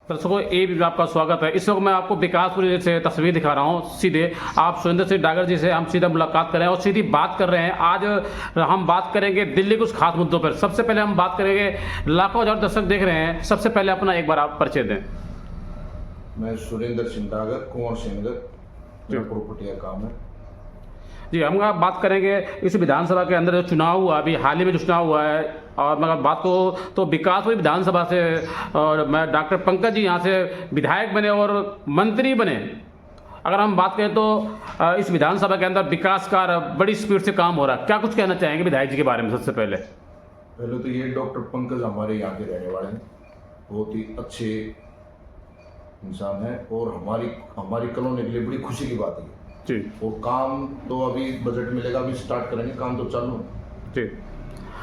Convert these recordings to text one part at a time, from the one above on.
दर्शकों ए भी आपका स्वागत है। इस वक्त मैं आपको विकासपुरी से तस्वीर दिखा रहा हूं। सीधे आप सुरेंद्र सिंह डागर जी से हम सीधा मुलाकात कर रहे हैं और सीधी बात कर रहे हैं। आज हम बात करेंगे दिल्ली के कुछ खास मुद्दों पर। सबसे पहले हम बात करेंगे, लाखों हजार दर्शक देख रहे हैं, सबसे पहले अपना एक बार आप परिचय दें। मैं सुरेंद्र सिंह डागर, कुंवर सिंह नगर, प्रॉपर्टी का काम है जी। हम बात करेंगे इस विधानसभा के अंदर जो चुनाव हुआ, अभी हाल ही में जो चुनाव हुआ है, और मैं बात को तो विकासपुरी विधानसभा से, और मैं डॉक्टर पंकज जी यहाँ से विधायक बने और मंत्री बने। अगर हम बात करें तो इस विधानसभा के अंदर विकास कार्य बड़ी स्पीड से काम हो रहा है। क्या कुछ कहना चाहेंगे विधायक जी के बारे में? सबसे पहले तो ये डॉक्टर पंकज हमारे यहाँ के रहने वाले हैं, बहुत ही अच्छे इंसान है और हमारी कॉलोनी के लिए बड़ी खुशी की बात है जी। और काम तो अभी बजट मिलेगा, अभी स्टार्ट करेंगे, काम तो चालू जी।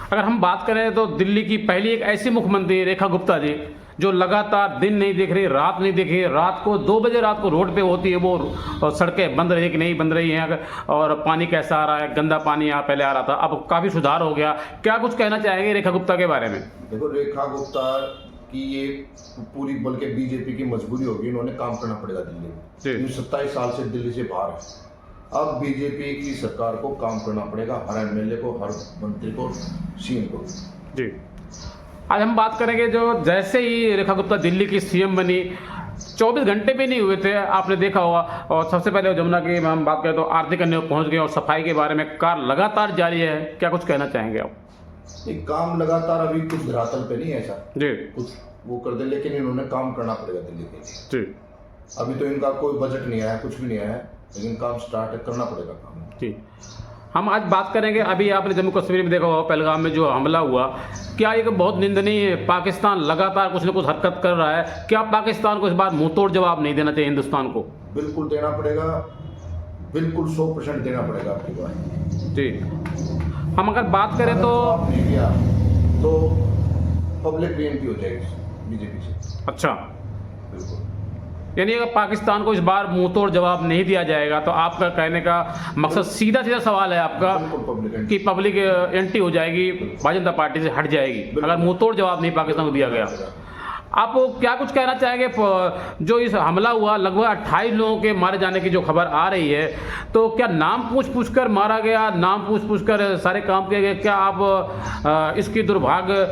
अगर हम बात करें तो दिल्ली की पहली एक ऐसी मुख्यमंत्री रेखा गुप्ता जी, जो लगातार दिन नहीं देख रही, रात नहीं देख रही, रात को 2 बजे रात को रोड पे होती है वो, सड़कें बंद रही कि नहीं बंद रही हैं, और पानी कैसा आ रहा है, गंदा पानी यहाँ पहले आ रहा था, अब काफ़ी सुधार हो गया। क्या कुछ कहना चाहेंगे रेखा गुप्ता के बारे में? देखो, रेखा गुप्ता की ये पूरी बल्कि बीजेपी की मजबूरी होगी, इन्होंने काम करना पड़ेगा दिल्ली में। 27 साल से दिल्ली से बाहर है, अब बीजेपी की सरकार को काम करना पड़ेगा, हर एमएलए को, हर मंत्री को, सीएम को जी। आज हम बात करेंगे जो जैसे ही रेखा गुप्ता दिल्ली की सीएम बनी, 24 घंटे भी नहीं हुए थे, आपने देखा होगा। और सबसे पहले जमुना की हम बात करें तो आर्थिक अन्य पहुंच गए और सफाई के बारे में कार्य लगातार जारी है। क्या कुछ कहना चाहेंगे आप? एक काम लगातार, अभी कुछ धरातल पे नहीं है ऐसा जी, कुछ वो कर दे, लेकिन इन्होंने काम करना पड़ेगा दिल्ली के लिए जी। अभी तो इनका कोई बजट नहीं आया, कुछ भी नहीं आया, लेकिन काम स्टार्ट करना पड़ेगा काम जी। हम आज बात करेंगे, अभी आपने जम्मू कश्मीर में देखा होगा पहलगाम में जो हमला हुआ, क्या एक बहुत निंदनीय है। पाकिस्तान लगातार कुछ न कुछ हरकत कर रहा है। क्या पाकिस्तान को इस बार मुंहतोड़ जवाब नहीं देना चाहिए हिंदुस्तान को? बिल्कुल देना पड़ेगा, बिल्कुल 100% देना पड़ेगा आपकी बात जी। हम अगर बात करें तो नहीं दिया तो पब्लिक बीएनपी हो जाएगी बीजेपी से। अच्छा, बिल्कुल। यानी अगर पाकिस्तान को इस बार मुंहतोड़ जवाब नहीं दिया जाएगा तो आपका कहने का मकसद सीधा सवाल है आपका कि पब्लिक एंटी हो जाएगी, भारतीय जनता पार्टी से हट जाएगी अगर मुंहतोड़ जवाब नहीं पाकिस्तान को दिया गया। आप क्या कुछ कहना चाहेंगे? जो इस हमला हुआ, लगभग 28 लोगों के मारे जाने की जो खबर आ रही है, तो क्या नाम पूछ कर मारा गया, नाम पूछ कर सारे काम किए गए? क्या आप इसकी दुर्भाग्य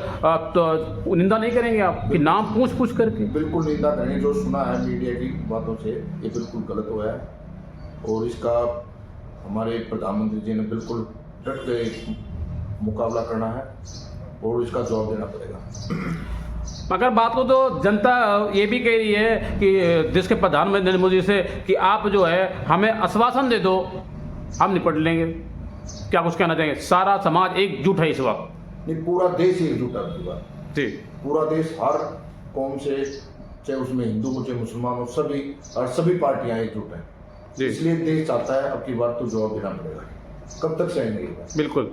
तो निंदा नहीं करेंगे आप कि नाम पूछ करके? बिल्कुल निंदा करेंगे। जो सुना है मीडिया की बातों से, ये बिल्कुल गलत हुआ है और इसका हमारे प्रधानमंत्री जी ने बिल्कुल डट के मुकाबला करना है और इसका जवाब देना पड़ेगा। अगर बात को तो जनता ये भी कह रही है कि देश के प्रधानमंत्री नरेंद्र मोदी से कि आप जो है हमें आश्वासन दे दो, हम निपट लेंगे। क्या कुछ कहना चाहेंगे? सारा समाज एकजुट है इस वक्त? नहीं, पूरा देश एकजुट है आपकी बात जी। पूरा देश, हर कौम से, चाहे उसमें हिंदू हो चाहे मुसलमान हो, सभी और सभी पार्टियां एकजुट हैं जी। इसलिए देश चाहता है अब की बार तो जवाब देना पड़ेगा। कब तक सहेंगे? बिल्कुल।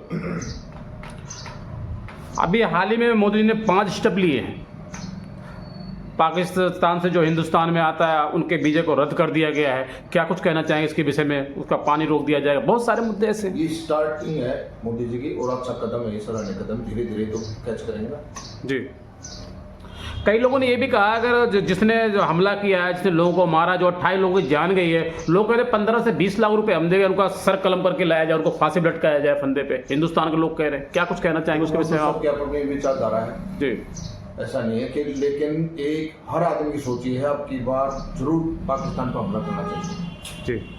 अभी हाल ही में मोदी जी ने 5 स्टेप लिए हैं। पाकिस्तान से जो हिंदुस्तान में आता है उनके वीज़े को रद्द कर दिया गया है। क्या कुछ कहना चाहेंगे इसके विषय में? उसका पानी रोक दिया जाएगा, बहुत सारे मुद्दे ऐसे। ये स्टार्टिंग है मोदी जी की और अच्छा कदम है, ये सराहनीय कदम, धीरे धीरे तो कैच करेंगे ना जी। कई लोगों ने ये भी कहा अगर जिसने जो हमला किया है, जिसने लोगों को मारा, जो 28 लोगों की जान गई है, लोग कह रहे 15 से 20 लाख रुपए हम देंगे, उनका सर कलम करके लाया जाए, उनको फांसी लटकाया जाए फंदे पे। हिंदुस्तान के लोग कह रहे हैं। क्या कुछ कहना चाहेंगे उसके विषय में आप? क्या अपनी विचारधारा है जी, ऐसा नहीं है कि, लेकिन एक हर आदमी की सोची है अब की बार जरूर पाकिस्तान पर हमला करना चाहिए जी।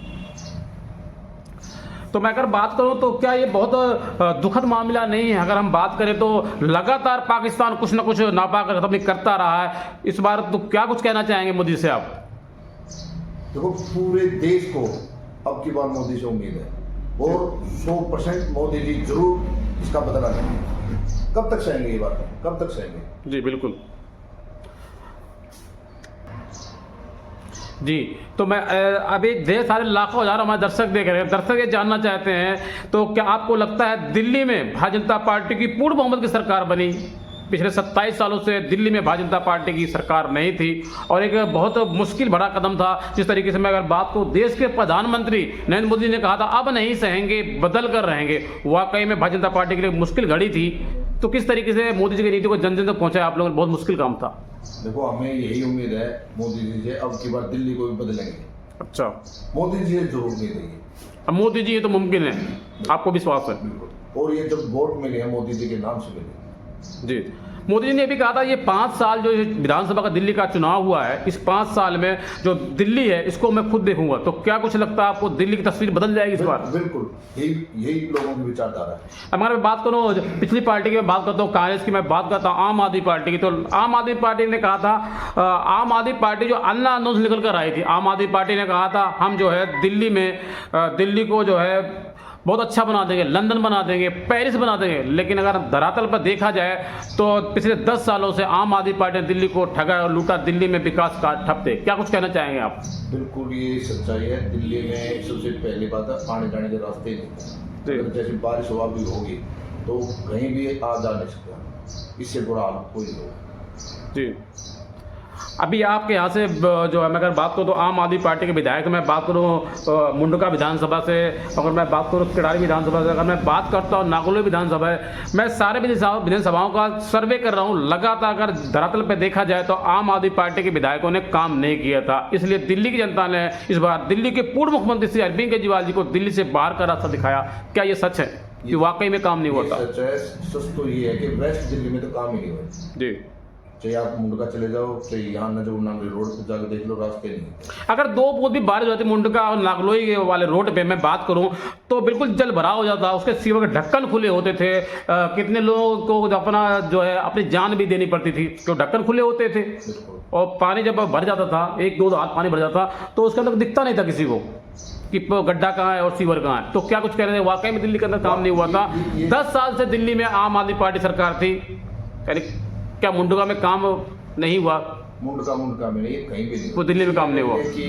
तो मैं अगर बात करूं तो क्या ये बहुत दुखद मामला नहीं है? अगर हम बात करें तो लगातार पाकिस्तान कुछ ना कुछ नापाक हरकत करता रहा है। इस बार तो क्या कुछ कहना चाहेंगे मोदी से आप? देखो, पूरे देश को अब की बार मोदी से उम्मीद है और 100% मोदी जी जरूर इसका बदला लेंगे। कब तक सहेंगे ये बात? कब तक सहेंगे जी? बिल्कुल जी। तो मैं अभी ढेर सारे लाखों हजार हमारे दर्शक देख रहे हैं, दर्शक ये जानना चाहते हैं, तो क्या आपको लगता है दिल्ली में भारतीय जनता पार्टी की पूर्ण बहुमत की सरकार बनी? पिछले 27 सालों से दिल्ली में भारतीय जनता पार्टी की सरकार नहीं थी और एक बहुत मुश्किल भरा कदम था। जिस तरीके से मैं अगर बात को, देश के प्रधानमंत्री नरेंद्र मोदी ने कहा था अब नहीं सहेंगे, बदल कर रहेंगे। वाकई में भारतीय जनता पार्टी के लिए मुश्किल घड़ी थी। तो किस तरीके से मोदी जी की नीति को जन जन तक पहुंचाया आप लोगों ने? बहुत मुश्किल काम था। देखो हमें यही उम्मीद है मोदी जी से, अब की बार दिल्ली को भी बदलेंगे। अच्छा, मोदी जी से जरूर उम्मीद है ये। अब मोदी जी ये तो मुमकिन है, आपको विश्वास है? बिल्कुल। और ये जब वोट मिले हैं मोदी जी के नाम से मिले। जी, मोदी जी ने भी कहा था ये 5 साल जो विधानसभा का दिल्ली का चुनाव हुआ है, इस 5 साल में जो दिल्ली है इसको मैं खुद देखूंगा। तो क्या कुछ लगता है आपको दिल्ली की तस्वीर बदल जाएगी इस बार? बिल्कुल, यही लोगों की विचारधारा है। हमारे मैं बात करूँ पिछली पार्टी की, मैं बात करता हूँ कांग्रेस की, मैं बात करता हूँ आम आदमी पार्टी की। तो आम आदमी पार्टी ने कहा था, आम आदमी पार्टी जो अन्ना आंदोलन से निकल कर आई थी, आम आदमी पार्टी ने कहा था हम जो है दिल्ली में दिल्ली को जो है बहुत अच्छा बना देंगे, लंदन बना देंगे, पेरिस बना देंगे। लेकिन अगर धरातल पर देखा जाए तो पिछले 10 सालों से आम आदमी पार्टी ने दिल्ली को ठगा और लूटा, दिल्ली में विकास का ठप थे। क्या कुछ कहना चाहेंगे आप? बिल्कुल ये सच्चाई है। दिल्ली में सबसे पहली बात है आने जाने के रास्ते नहीं। अगर जैसे बारिश हुआ भी होगी तो कहीं भी आ जा नहीं सकता, इससे बुरा हाल कोई नहीं होगा। जी, अभी आपके यहाँ से जो है मैं अगर बात करूँ तो आम आदमी पार्टी के विधायक, मैं बात करूँ मुंडका विधानसभा से, अगर मैं बात करूँ किरारी विधानसभा से, अगर मैं बात करता हूँ नागौली विधानसभा है, मैं सारे विधानसभाओं का सर्वे कर रहा हूँ। लगातार अगर धरातल पर देखा जाए तो आम आदमी पार्टी के विधायकों ने काम नहीं किया था। इसलिए दिल्ली की जनता ने इस बार दिल्ली के पूर्व मुख्यमंत्री श्री अरविंद केजरीवाल जी को दिल्ली से बाहर का रास्ता दिखाया। क्या ये सच है कि वाकई में काम नहीं होता? सच है। सच तो ये है कि वेस्ट दिल्ली में तो काम ही नहीं हुआ। जी, चाहे आप मुंडका चले जाओ, चाहे यहाँ नजर नागलोई रोड पर जाकर देख लो, रास्ते नहीं। अगर 2 फुट भी बारिश होती मुंडका और नागलोई वाले रोड पे मैं बात करूं तो बिल्कुल जल भरा हो जाता, उसके सिवा के ढक्कन खुले होते थे। कितने लोगों को अपना जो है अपनी जान भी देनी पड़ती थी, तो ढक्कन खुले होते थे और पानी जब भर जाता था, 1-2 हाथ पानी भर जाता तो उसके अंदर दिखता नहीं था किसी को कि गड्ढा कहाँ है और सीवर कहाँ है। तो क्या कुछ कह रहे थे, वाकई में दिल्ली के अंदर काम नहीं हुआ था? 10 साल से दिल्ली में आम आदमी पार्टी सरकार थी, यानी क्या मुंडका में काम नहीं हुआ? मुंडका में नहीं, कहीं भी नहीं। वो दिल्ली में काम नहीं हुआ कि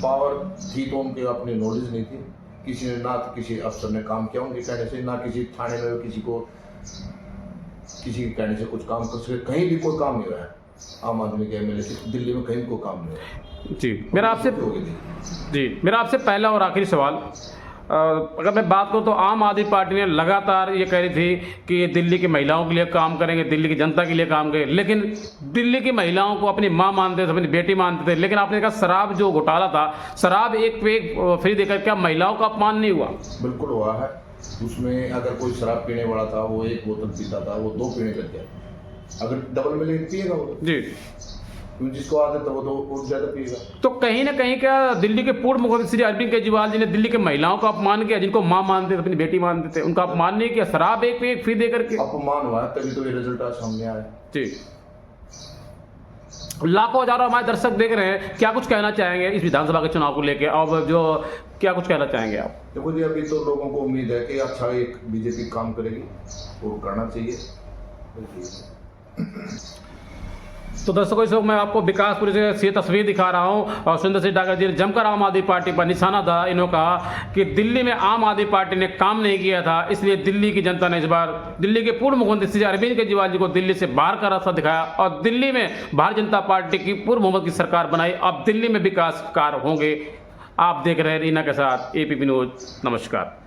पावर थी तो उनके अपनी नॉलेज नहीं थी, किसी ने ना किसी अफसर ने काम किया उनके कहने से, ना किसी थाने में किसी के कहने से कुछ काम कर सके। कहीं भी कोई काम नहीं हुआ है आम आदमी के एमएलए से, दिल्ली में कहीं कोई काम नहीं हुआ। जी, मेरा आपसे पहला और आखिरी सवाल, अगर मैं बात करूँ तो आम आदमी पार्टी ने लगातार ये कह रही थी कि दिल्ली की महिलाओं के लिए काम करेंगे, दिल्ली की जनता के लिए काम करेंगे, लेकिन दिल्ली की महिलाओं को अपनी माँ मानते थे, अपनी बेटी मानते थे। लेकिन आपने कहा शराब जो घोटाला था, शराब एक पे एक फ्री देकर क्या महिलाओं का अपमान नहीं हुआ? बिल्कुल हुआ है। उसमें अगर कोई शराब पीने वाला था वो 1 बोतल पीता था, वो 2 पीने लग गया। अगर डबल में लेके पिएगा वो जी, जिसको आदत है वो तो ज्यादा पिएगा। तो कहीं ना कहीं क्या दिल्ली के पूर्व मुख्यमंत्री श्री अरविंद केजरीवाल जी ने दिल्ली के महिलाओं का अपमान किया, जिनको माँ मानते थे, अपनी बेटी मानते थे, उनका अपमान नहीं किया? शराब एक पे एक फ्री देकर के अपमान हुआ, तभी तो ये रिजल्ट आज सामने आया। जी, लाखों हजारों हमारे दर्शक देख रहे हैं, क्या कुछ कहना चाहेंगे इस विधानसभा के चुनाव को लेकर? और जो क्या कुछ कहना चाहेंगे आप? देखो जी, अभी तो लोगों को उम्मीद है कि अच्छा एक बीजेपी काम करेगी और करना चाहिए। तो दर्शकों, इस वक्त मैं आपको विकासपुरी से तस्वीर दिखा रहा हूं और सुंदर सिंह डागर जी ने जमकर आम आदमी पार्टी पर निशाना था। इन्होंने कहा कि दिल्ली में आम आदमी पार्टी ने काम नहीं किया था, इसलिए दिल्ली की जनता ने इस बार दिल्ली के पूर्व मुख्यमंत्री श्री अरविंद केजरीवाल जी को दिल्ली से बाहर का रास्ता दिखाया और दिल्ली में भारतीय जनता पार्टी की पूर्व मुख्यमंत्री की सरकार बनाई। अब दिल्ली में विकास कार्य होंगे। आप देख रहे हैं रीना के साथ एपीपी न्यूज। नमस्कार।